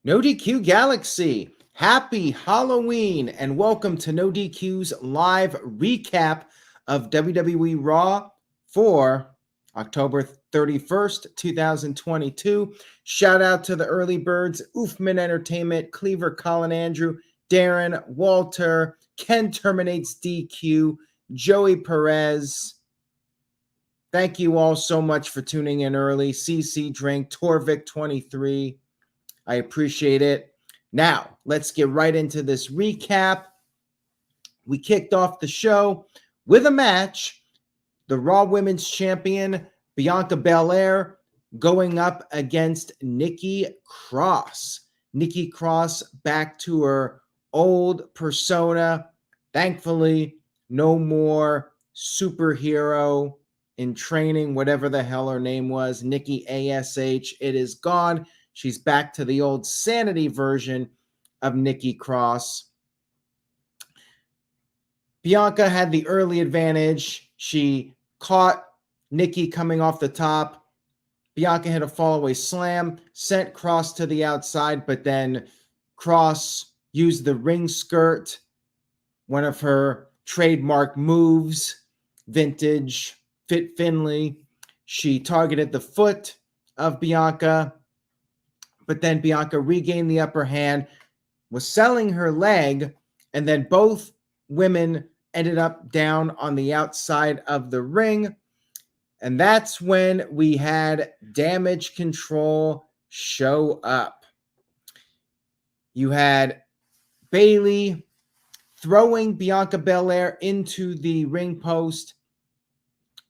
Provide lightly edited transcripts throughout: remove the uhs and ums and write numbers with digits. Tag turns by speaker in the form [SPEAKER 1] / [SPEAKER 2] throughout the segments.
[SPEAKER 1] No DQ Galaxy, happy Halloween and welcome to No DQ's live recap of WWE RAW for October 31st, 2022. Shout out to the early birds, Oofman Entertainment, Cleaver, Colin Andrew, Darren, Walter, Ken Terminates DQ, Joey Perez. Thank you all so much for tuning in early. CC Drink, Torvik 23. I appreciate it. Now, let's get right into this recap. We kicked off the show with a match. The Raw Women's Champion, Bianca Belair, going up against Nikki Cross. Nikki Cross back to her old persona. Thankfully, no more superhero in training, whatever the hell her name was, Nikki ASH. It is gone. She's back to the old sanity version of Nikki Cross. Bianca had the early advantage. She caught Nikki coming off the top. Bianca hit a fallaway slam, sent Cross to the outside, but then Cross used the ring skirt, one of her trademark moves, vintage Fit Finlay. She targeted the foot of Bianca, but then Bianca regained the upper hand, was selling her leg, and then both women ended up down on the outside of the ring. And that's when we had Damage Control show up. You had Bayley throwing Bianca Belair into the ring post.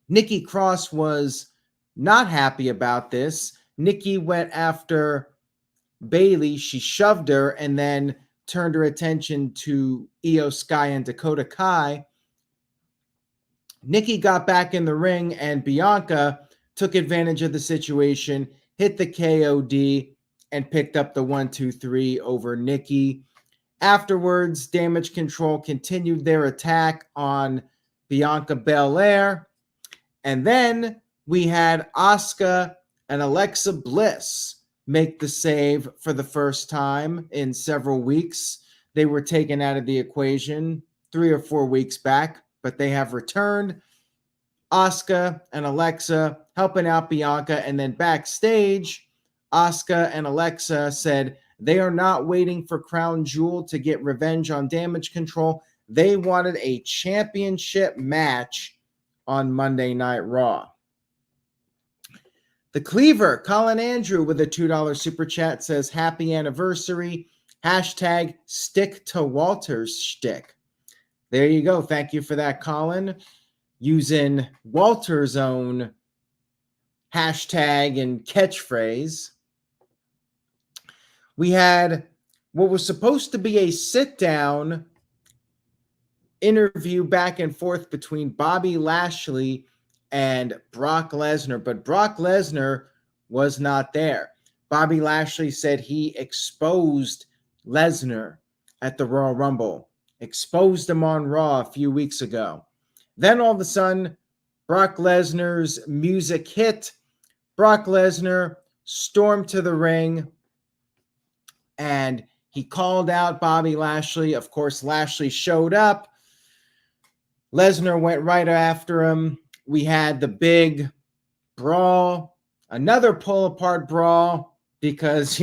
[SPEAKER 1] Nikki Cross was not happy about this. Nikki went after Bayley. She shoved her and then turned her attention to Io Sky and Dakota Kai. Nikki got back in the ring and Bianca took advantage of the situation, hit the KOD, and picked up the 1-2-3 over Nikki. Afterwards, Damage Control continued their attack on Bianca Belair. And then we had Asuka and Alexa Bliss make the save for the first time in several weeks. They were taken out of the equation 3 or 4 weeks back, but they have returned. Asuka and Alexa helping out Bianca, and then backstage, Asuka and Alexa said they are not waiting for Crown Jewel to get revenge on Damage Control. They wanted a championship match on Monday Night Raw. The Cleaver, Colin Andrew, with a $2 super chat says, happy anniversary. Hashtag stick to Walter's shtick. There you go. Thank you for that, Colin. Using Walter's own hashtag and catchphrase. We had what was supposed to be a sit-down interview back and forth between Bobby Lashley and Brock Lesnar, but Brock Lesnar was not there. Bobby Lashley said he exposed Lesnar at the Royal Rumble, exposed him on Raw a few weeks ago. Then all of a sudden, Brock Lesnar's music hit. Brock Lesnar stormed to the ring and he called out Bobby Lashley. Of course, Lashley showed up. Lesnar went right after him. We had the big brawl, another pull-apart brawl, because,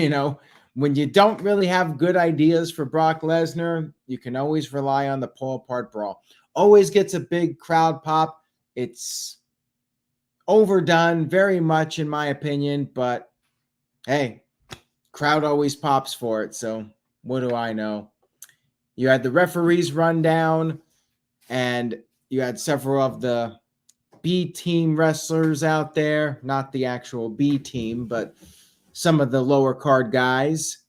[SPEAKER 1] when you don't really have good ideas for Brock Lesnar, you can always rely on the pull-apart brawl. Always gets a big crowd pop. It's overdone very much, in my opinion, but hey, crowd always pops for it, so what do I know? You had the referees run down, and you had several of the B team wrestlers out there, not the actual B team, but some of the lower card guys.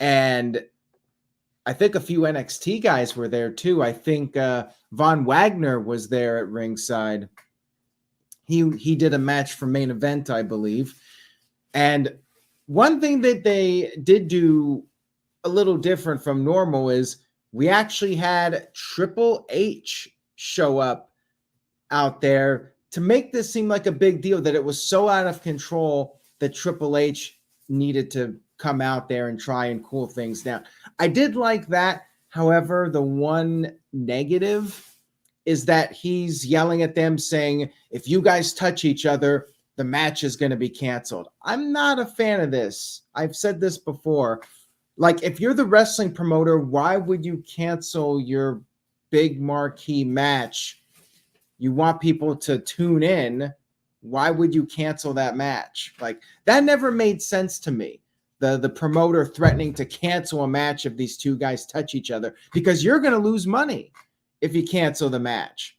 [SPEAKER 1] And I think a few NXT guys were there too. I think Von Wagner was there at ringside. He did a match for main event, I believe. And one thing that they did do a little different from normal is we actually had Triple H show up out there to make this seem like a big deal, that it was so out of control that Triple H needed to come out there and try and cool things down. I did like that. However, the one negative is that he's yelling at them saying, if you guys touch each other, the match is going to be canceled. I'm not a fan of this. I've said this before. Like, if you're the wrestling promoter, why would you cancel your big marquee match? You want people to tune in. Why would you cancel that match? Like, that never made sense to me. The promoter threatening to cancel a match if these two guys touch each other, because you're going to lose money if you cancel the match.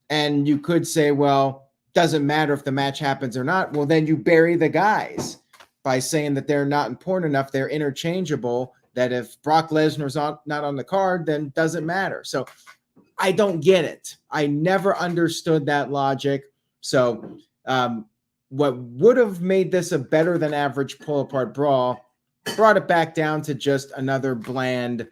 [SPEAKER 1] And you could say, well, doesn't matter if the match happens or not. Well, then you bury the guys by saying that they're not important enough, they're interchangeable, that if Brock Lesnar's not on the card, then doesn't matter. So I don't get it. I never understood that logic. So what would have made this a better than average pull-apart brawl brought it back down to just another bland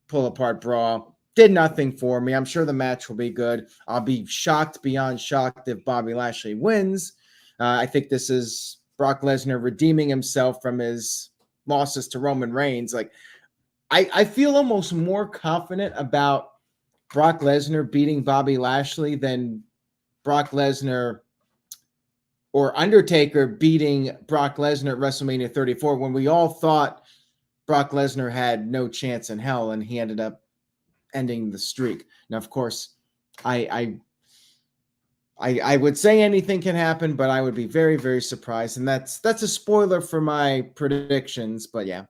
[SPEAKER 1] pull-apart brawl. Did nothing for me. I'm sure the match will be good. I'll be shocked beyond shocked if Bobby Lashley wins. I think this is Brock Lesnar redeeming himself from his losses to Roman Reigns. Like, I feel almost more confident about Brock Lesnar beating Bobby Lashley than Brock Lesnar or Undertaker beating Brock Lesnar at WrestleMania 34, when we all thought Brock Lesnar had no chance in hell, and he ended up ending the streak. Now, of course, I would say anything can happen, but I would be very, very surprised. And that's a spoiler for my predictions. But yeah,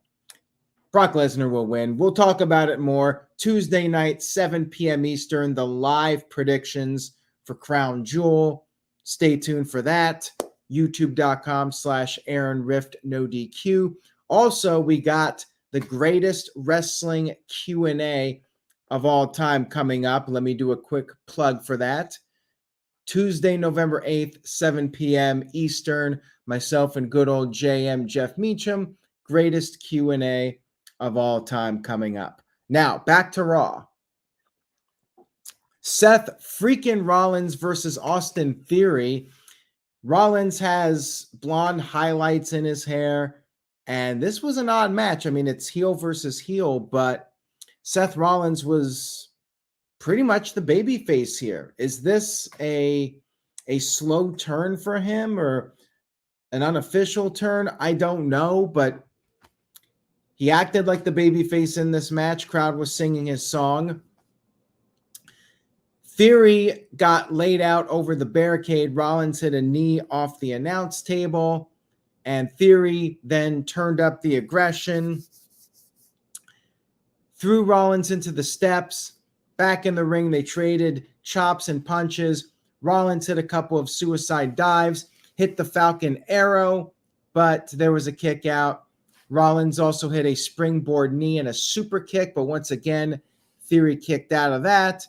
[SPEAKER 1] Brock Lesnar will win. We'll talk about it more Tuesday night, 7 p.m. Eastern, the live predictions for Crown Jewel. Stay tuned for that. YouTube.com/Aaron Rift No DQ. Also, we got the greatest wrestling Q&A of all time coming up. Let me do a quick plug for that. Tuesday, November 8th, 7 p.m. Eastern. Myself and good old JM Jeff Meacham. Greatest Q&A of all time coming up. Now, back to Raw. Seth freaking Rollins versus Austin Theory. Rollins has blonde highlights in his hair, and this was an odd match. I mean, it's heel versus heel, but Seth Rollins was pretty much the babyface here. Is this a slow turn for him or an unofficial turn? I don't know, but he acted like the babyface in this match. Crowd was singing his song. Theory got laid out over the barricade. Rollins hit a knee off the announce table, and Theory then turned up the aggression, threw Rollins into the steps. Back in the ring, they traded chops and punches. Rollins hit a couple of suicide dives, hit the Falcon Arrow, but there was a kick out. Rollins also hit a springboard knee and a super kick, but once again, Theory kicked out of that.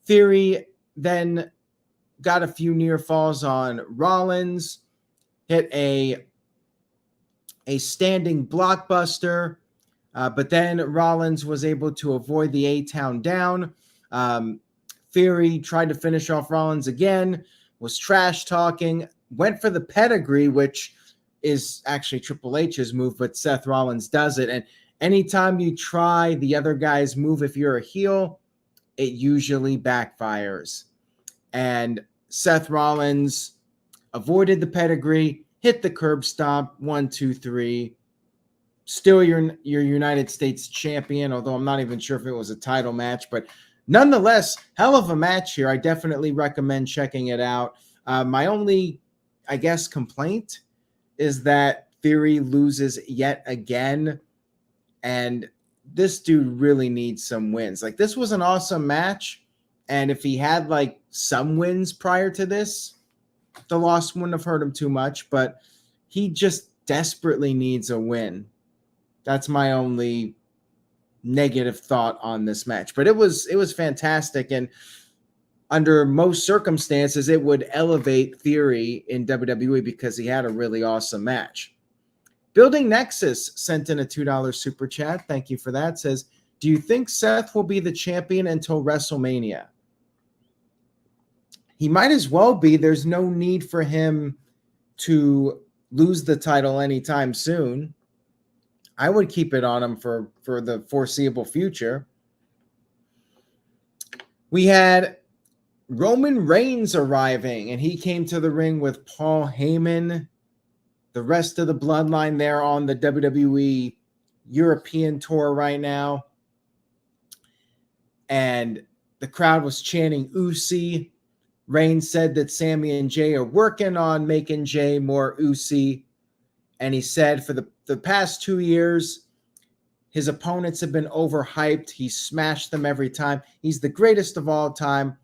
[SPEAKER 1] Theory then got a few near falls on Rollins, hit a standing blockbuster, but then Rollins was able to avoid the A-Town down. Theory tried to finish off Rollins again, was trash talking, went for the pedigree, which is actually Triple H's move, but Seth Rollins does it. And anytime you try the other guy's move, if you're a heel, it usually backfires. And Seth Rollins avoided the pedigree, hit the curb stomp, 1, 2, 3. Still your United States champion, although I'm not even sure if it was a title match, but nonetheless, hell of a match here. I definitely recommend checking it out. My only, I guess, complaint is that Theory loses yet again, and this dude really needs some wins. Like, this was an awesome match, and if he had like some wins prior to this, the loss wouldn't have hurt him too much, but he just desperately needs a win. That's my only negative thought on this match. But it was fantastic, and under most circumstances, it would elevate Theory in WWE because he had a really awesome match. Building Nexus sent in a $2 super chat. Thank you for that. Says, do you think Seth will be the champion until WrestleMania? He might as well be. There's no need for him to lose the title anytime soon. I would keep it on him for the foreseeable future. We had Roman Reigns arriving, and he came to the ring with Paul Heyman. The rest of the bloodline there on the WWE European tour right now. And the crowd was chanting Usi. Reigns said that Sammy and Jay are working on making Jay more Usi. And he said for the past 2 years, his opponents have been overhyped. He smashed them every time. He's the greatest of all time.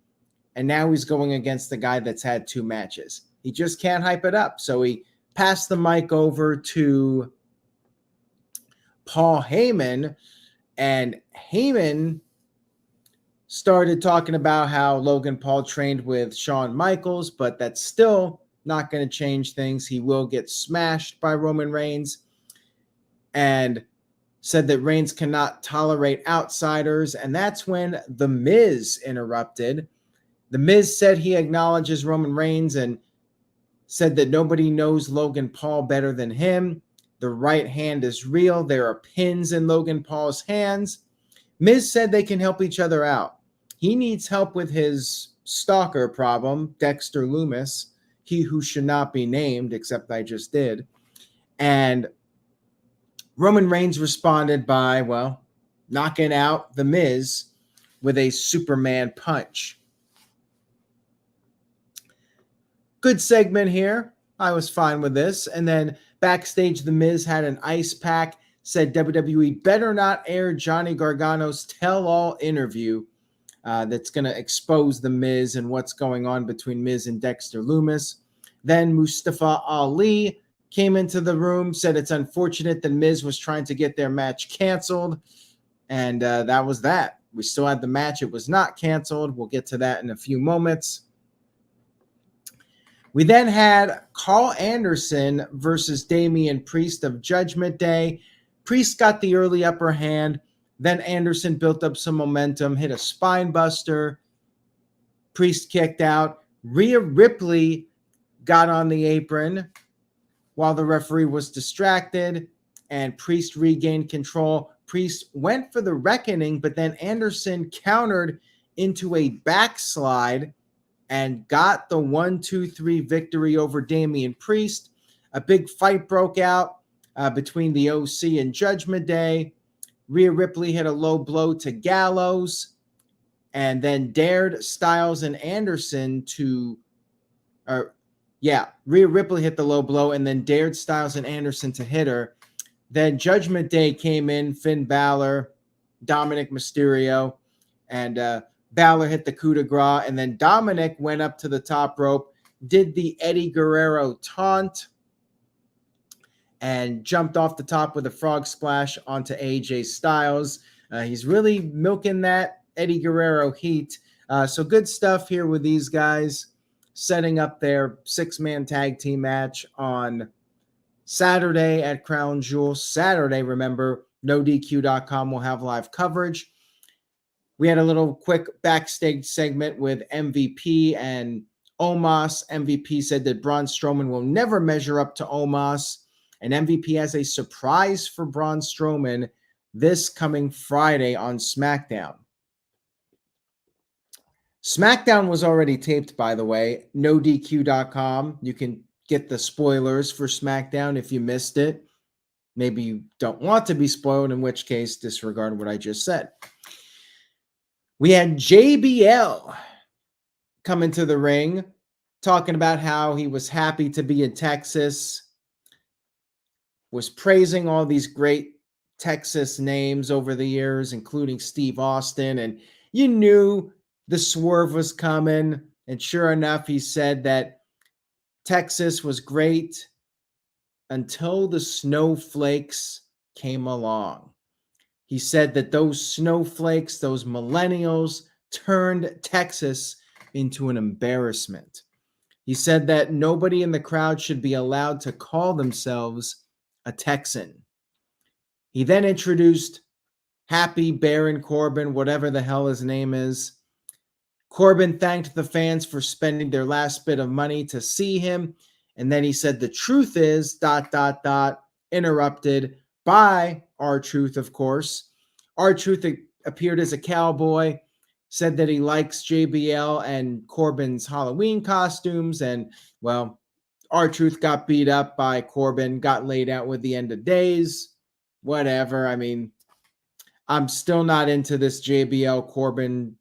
[SPEAKER 1] And now he's going against the guy that's had 2 matches. He just can't hype it up. So he passed the mic over to Paul Heyman. And Heyman started talking about how Logan Paul trained with Shawn Michaels, but that's still not going to change things. He will get smashed by Roman Reigns, and said that Reigns cannot tolerate outsiders. And that's when The Miz interrupted. The Miz said he acknowledges Roman Reigns and said that nobody knows Logan Paul better than him. The right hand is real. There are pins in Logan Paul's hands. Miz said they can help each other out. He needs help with his stalker problem, Dexter Loomis, he who should not be named, except I just did. And Roman Reigns responded by, well, knocking out The Miz with a Superman punch. Good segment here. I was fine with this. And then backstage, The Miz had an ice pack, said WWE better not air Johnny Gargano's tell-all interview that's going to expose The Miz and what's going on between Miz and Dexter Loomis. Then Mustafa Ali came into the room, said it's unfortunate that Miz was trying to get their match canceled. And that was that. We still had the match. It was not canceled. We'll get to that in a few moments. We then had Karl Anderson versus Damian Priest of Judgment Day. Priest got the early upper hand. Then Anderson built up some momentum, hit a spine buster. Priest kicked out. Rhea Ripley got on the apron while the referee was distracted, and Priest regained control. Priest went for the reckoning, but then Anderson countered into a backslide and got the 1-2-3 victory over Damian Priest. A big fight broke out between the OC and Judgment Day. Rhea Ripley hit a low blow to Gallows and then dared Styles and Anderson to, Rhea Ripley hit the low blow and then dared Styles and Anderson to hit her. Then Judgment Day came in, Finn Balor, Dominic Mysterio, and Balor hit the coup de grace, and then Dominic went up to the top rope, did the Eddie Guerrero taunt, and jumped off the top with a frog splash onto AJ Styles. He's really milking that Eddie Guerrero heat. So good stuff here with these guys setting up their 6-man tag team match on Saturday at Crown Jewel. Saturday, remember, NoDQ.com will have live coverage. We had a little quick backstage segment with MVP and Omos. MVP said that Braun Strowman will never measure up to Omos. And MVP has a surprise for Braun Strowman this coming Friday on SmackDown. SmackDown was already taped, by the way. NoDQ.com. You can get the spoilers for SmackDown if you missed it. Maybe you don't want to be spoiled, in which case disregard what I just said. We had JBL come into the ring talking about how he was happy to be in Texas, was praising all these great Texas names over the years, including Steve Austin. And you knew the swerve was coming. And sure enough, he said that Texas was great until the snowflakes came along. He said that those snowflakes, those millennials, turned Texas into an embarrassment. He said that nobody in the crowd should be allowed to call themselves a Texan. He then introduced Happy Baron Corbin, whatever the hell his name is. Corbin thanked the fans for spending their last bit of money to see him. And then he said, the truth is, interrupted by R-Truth, of course. R-Truth appeared as a cowboy, said that he likes JBL and Corbin's Halloween costumes, and, well, R-Truth got beat up by Corbin, got laid out with the End of Days. Whatever. I mean, I'm still not into this JBL Corbin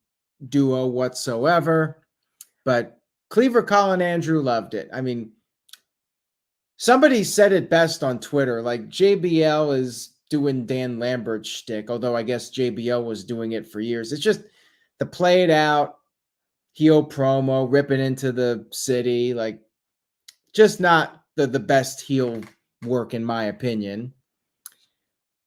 [SPEAKER 1] duo whatsoever, but Cleaver, Colin, Andrew loved it. I mean, somebody said it best on Twitter, like JBL is doing Dan Lambert's shtick, although I guess JBL was doing it for years. It's just the play it out, heel promo, ripping into the city, like just not the best heel work in my opinion.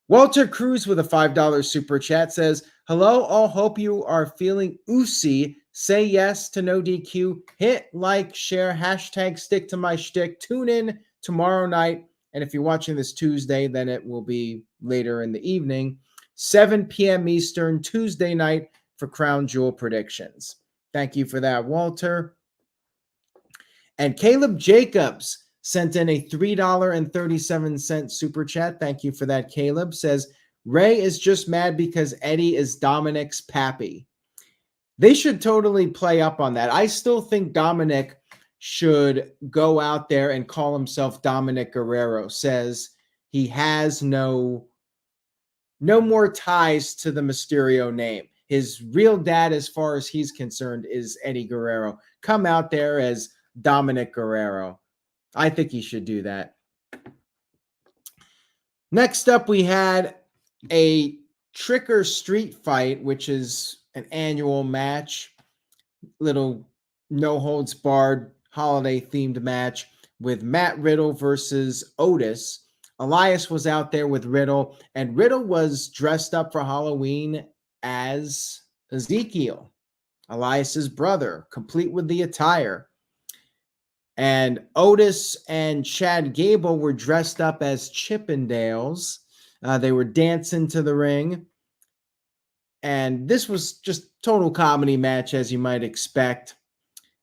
[SPEAKER 1] Walter Cruz with a $5 super chat says, hello, all hope you are feeling oozy. Say yes to no DQ. Hit like, share, hashtag stick to my shtick. Tune in tomorrow night. And if you're watching this Tuesday, then it will be later in the evening, 7 p.m. Eastern, Tuesday night for Crown Jewel predictions. Thank you for that, Walter. And Caleb Jacobs sent in a $3.37 super chat. Thank you for that, Caleb. Says, Ray is just mad because Eddie is Dominic's pappy. They should totally play up on that. I still think Dominic should go out there and call himself Dominic Guerrero. Says he has no more ties to the Mysterio name. His real dad, as far as he's concerned, is Eddie Guerrero. Come out there as Dominic Guerrero. I think he should do that. Next up, we had a Trick or Street fight, which is an annual match, little no-holds-barred holiday-themed match with Matt Riddle versus Otis. Elias was out there with Riddle, and Riddle was dressed up for Halloween as Ezekiel, Elias's brother, complete with the attire. And Otis and Chad Gable were dressed up as Chippendales. They were dancing to the ring. And this was just total comedy match, as you might expect.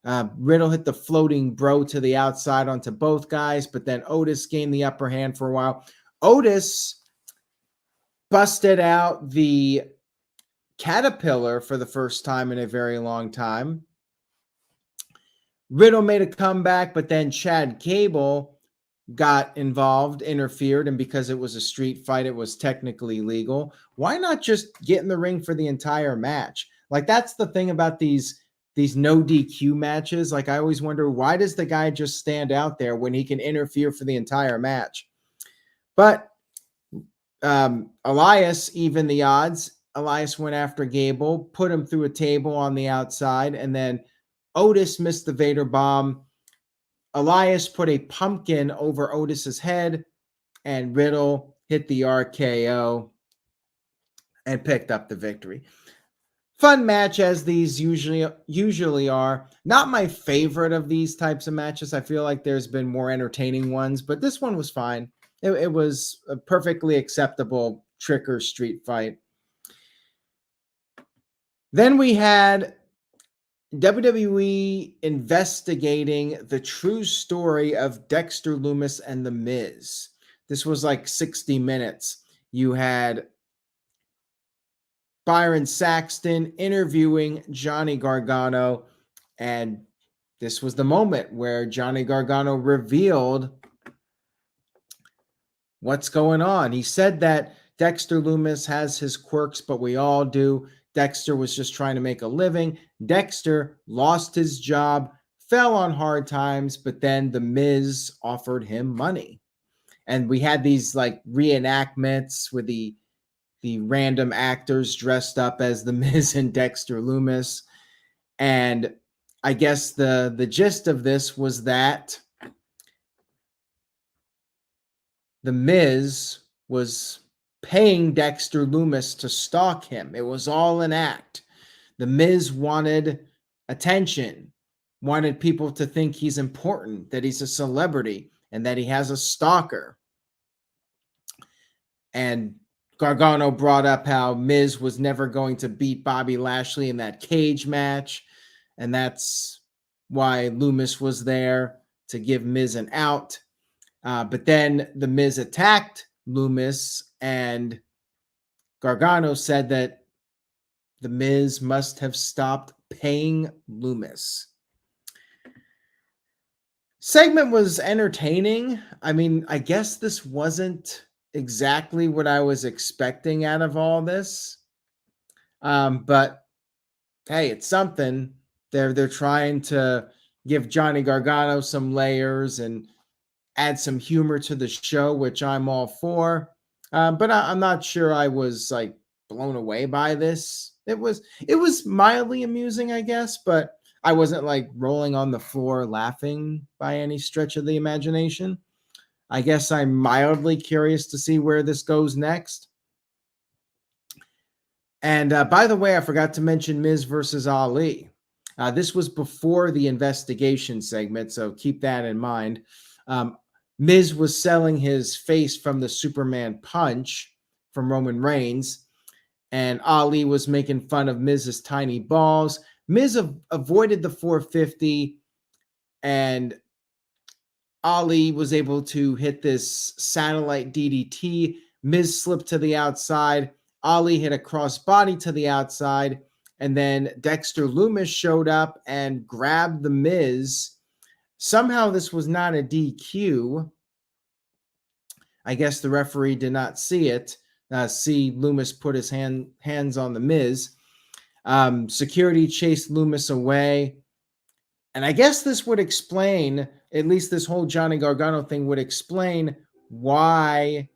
[SPEAKER 1] Riddle hit the floating bro to the outside onto both guys, but then Otis gained the upper hand for a while. Otis busted out the Caterpillar for the first time in a very long time. Riddle made a comeback, but then Chad Gable got involved, interfered, and because it was a street fight, it was technically legal. Why not just get in the ring for the entire match? Like, that's the thing about these no DQ matches. Like, I always wonder, why does the guy just stand out there when he can interfere for the entire match? But Elias evened the odds. Elias went after Gable, put him through a table on the outside, and then Otis missed the Vader bomb. Elias put a pumpkin over Otis's head, and Riddle hit the RKO and picked up the victory. Fun match, as these usually are. Not my favorite of these types of matches. I feel like there's been more entertaining ones, but this one was fine. It was a perfectly acceptable Trick or Street fight. Then we had WWE investigating the true story of Dexter Loomis and The Miz. This was like 60 minutes. You had Byron Saxton interviewing Johnny Gargano, and this was the moment where Johnny Gargano revealed what's going on. He said that Dexter Loomis has his quirks, but we all do. Dexter was just trying to make a living. Dexter lost his job, fell on hard times, but then The Miz offered him money. And we had these like reenactments with the random actors dressed up as The Miz and Dexter Loomis. And I guess the gist of this was that The Miz was paying Dexter Loomis to stalk him. It was all an act. The Miz wanted attention, wanted people to think he's important, that he's a celebrity, and that he has a stalker. And Gargano brought up how Miz was never going to beat Bobby Lashley in that cage match, and that's why Loomis was there, to give Miz an out. But then The Miz attacked Loomis, and Gargano said that The Miz must have stopped paying Loomis. Segment was entertaining. I mean, I guess this wasn't exactly what I was expecting out of all this. But hey, it's something. They're trying to give Johnny Gargano some layers and add some humor to the show, which I'm all for. But I'm not sure I was like blown away by this. It was mildly amusing, I guess, but I wasn't like rolling on the floor laughing by any stretch of the imagination. I guess I'm mildly curious to see where this goes next. And by the way, I forgot to mention Miz versus Ali. This was before the investigation segment, so keep that in mind. Miz was selling his face from the Superman punch from Roman Reigns, and Ali was making fun of Miz's tiny balls. Miz avoided the 450, and Ali was able to hit this satellite DDT. Miz slipped to the outside. Ali hit a crossbody to the outside, and then Dexter Loomis showed up and grabbed the Miz. Somehow this was not a DQ. I guess the referee did not see it. See Loomis put his hands on the Miz. Security chased Loomis away. And I guess this would explain, at least this whole Johnny Gargano thing would explain why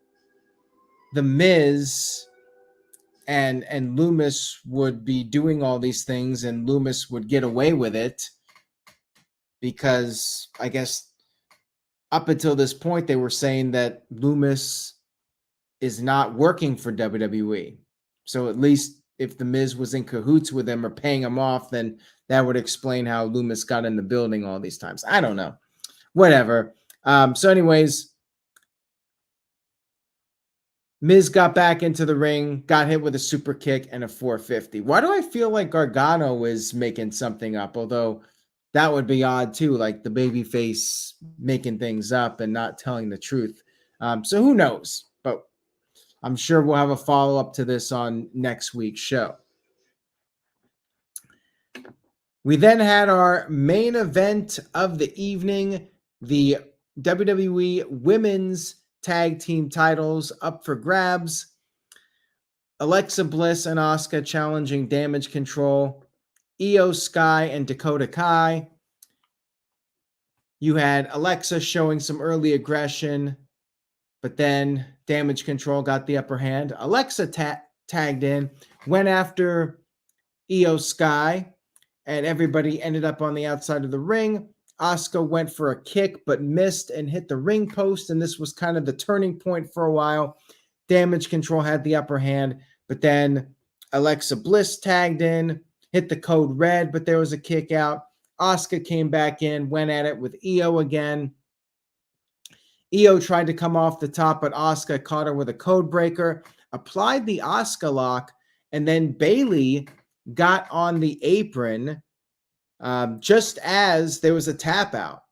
[SPEAKER 1] the Miz and Loomis would be doing all these things and Loomis would get away with it, because I guess up until this point they were saying that Loomis is not working for WWE. So at least if the Miz was in cahoots with him or paying him off, then that would explain how Loomis got in the building all these times. I don't know. Whatever. So anyways, Miz got back into the ring, got hit with a super kick and a 450. Why do I feel like Gargano is making something up? Although that would be odd too, like the babyface making things up and not telling the truth. So who knows? But I'm sure we'll have a follow-up to this on next week's show. We then had our main event of the evening, the WWE Women's Tag Team titles up for grabs. Alexa Bliss and Asuka challenging Damage Control. Io Sky and Dakota Kai. You had Alexa showing some early aggression, but then Damage Control got the upper hand. Alexa tagged in, went after Io Sky, and everybody ended up on the outside of the ring. Asuka went for a kick, but missed and hit the ring post, and this was kind of the turning point for a while. Damage Control had the upper hand, but then Alexa Bliss tagged in, hit the code red, but there was a kick out. Asuka came back in, went at it with Io again. Io tried to come off the top, but Asuka caught her with a code breaker, applied the Asuka lock, and then Bayley got on the apron just as there was a tap out.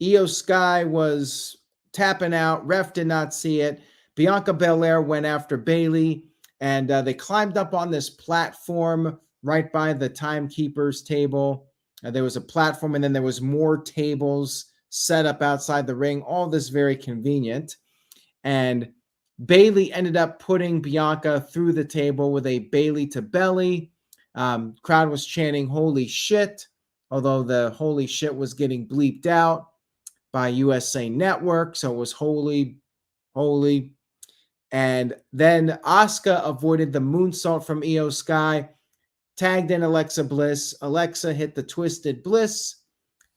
[SPEAKER 1] Io Sky was tapping out. Ref did not see it. Bianca Belair went after Bayley, and they climbed up on this platform right by the timekeeper's table. There was a platform, and then there was more tables set up outside the ring. All this very convenient. And Bayley ended up putting Bianca through the table with a Bayley to belly. Crowd was chanting "Holy shit," although the "Holy shit" was getting bleeped out by USA Network, so it was "Holy, holy." And then Asuka avoided the moonsault from Io Sky, tagged in Alexa Bliss. Alexa hit the Twisted Bliss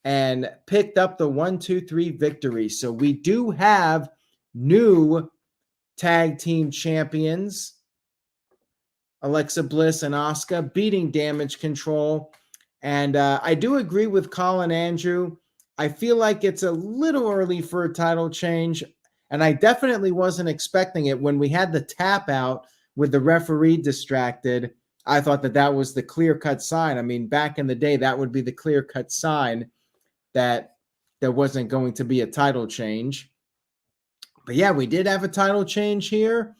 [SPEAKER 1] and picked up the 1-2-3 victory. So we do have new tag team champions, Alexa Bliss and Asuka, beating Damage Control. And I do agree with Colin Andrew. I feel like it's a little early for a title change, and I definitely wasn't expecting it. When we had the tap out with the referee distracted, I thought that that was the clear-cut sign. I mean, back in the day, that would be the clear-cut sign that there wasn't going to be a title change. But yeah, we did have a title change here.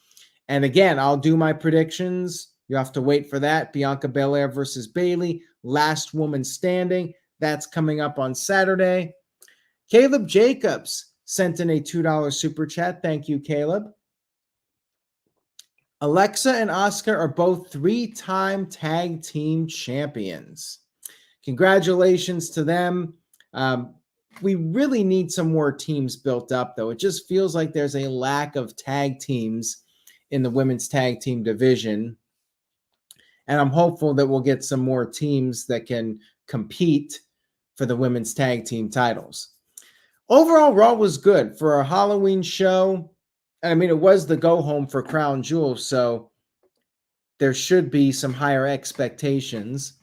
[SPEAKER 1] And again, I'll do my predictions. You have to wait for that. Bianca Belair versus Bayley, last woman standing. That's coming up on Saturday. Caleb Jacobs sent in a $2 super chat. Thank you, Caleb. Alexa and Asuka are both 3-time tag team champions. Congratulations to them. We really need some more teams built up, though. It just feels like there's a lack of tag teams in the women's tag team division. And I'm hopeful that we'll get some more teams that can compete for the women's tag team titles. Overall, Raw was good for a Halloween show. I mean, it was the go home for Crown Jewel, so there should be some higher expectations.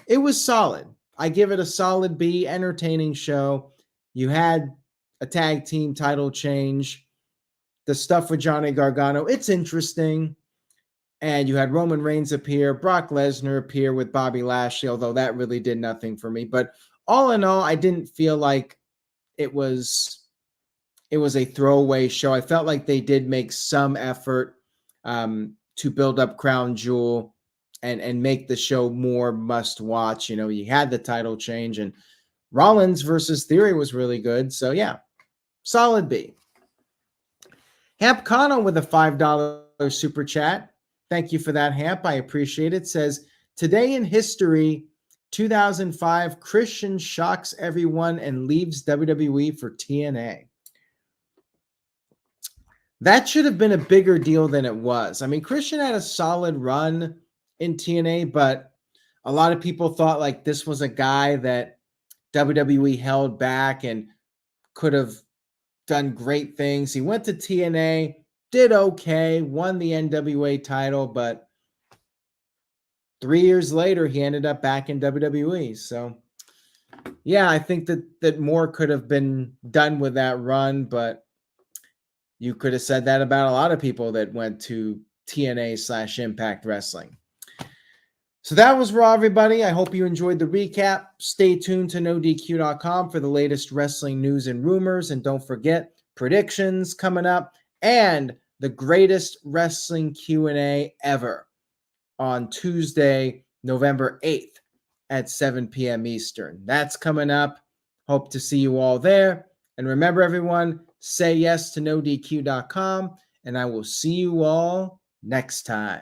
[SPEAKER 1] It was solid. I give it a solid B, entertaining show. You had a tag team title change. The stuff with Johnny Gargano, it's interesting. And you had Roman Reigns appear, Brock Lesnar appear with Bobby Lashley, although that really did nothing for me. But all in all, I didn't feel like it was a throwaway show. I felt like they did make some effort to build up Crown Jewel and make the show more must watch. You know, you had the title change, and Rollins versus Theory was really good. So yeah, solid B. Hamp Kano with a $5 super chat. Thank you for that, Hamp. I appreciate it. Says, today in history, 2005, Christian shocks everyone and leaves WWE for TNA. That should have been a bigger deal than it was. I mean, Christian had a solid run in TNA, but a lot of people thought like this was a guy that WWE held back and could have done great things. He went to TNA, did okay, won the NWA title, but 3 years later, he ended up back in WWE. So, yeah, I think that more could have been done with that run, but you could have said that about a lot of people that went to TNA/Impact Wrestling. So that was Raw, everybody. I hope you enjoyed the recap. Stay tuned to NoDQ.com for the latest wrestling news and rumors. And don't forget, predictions coming up and the greatest wrestling Q&A ever on Tuesday, November 8th at 7 p.m. Eastern. That's coming up. Hope to see you all there. And remember, everyone, say yes to NoDQ.com, and I will see you all next time.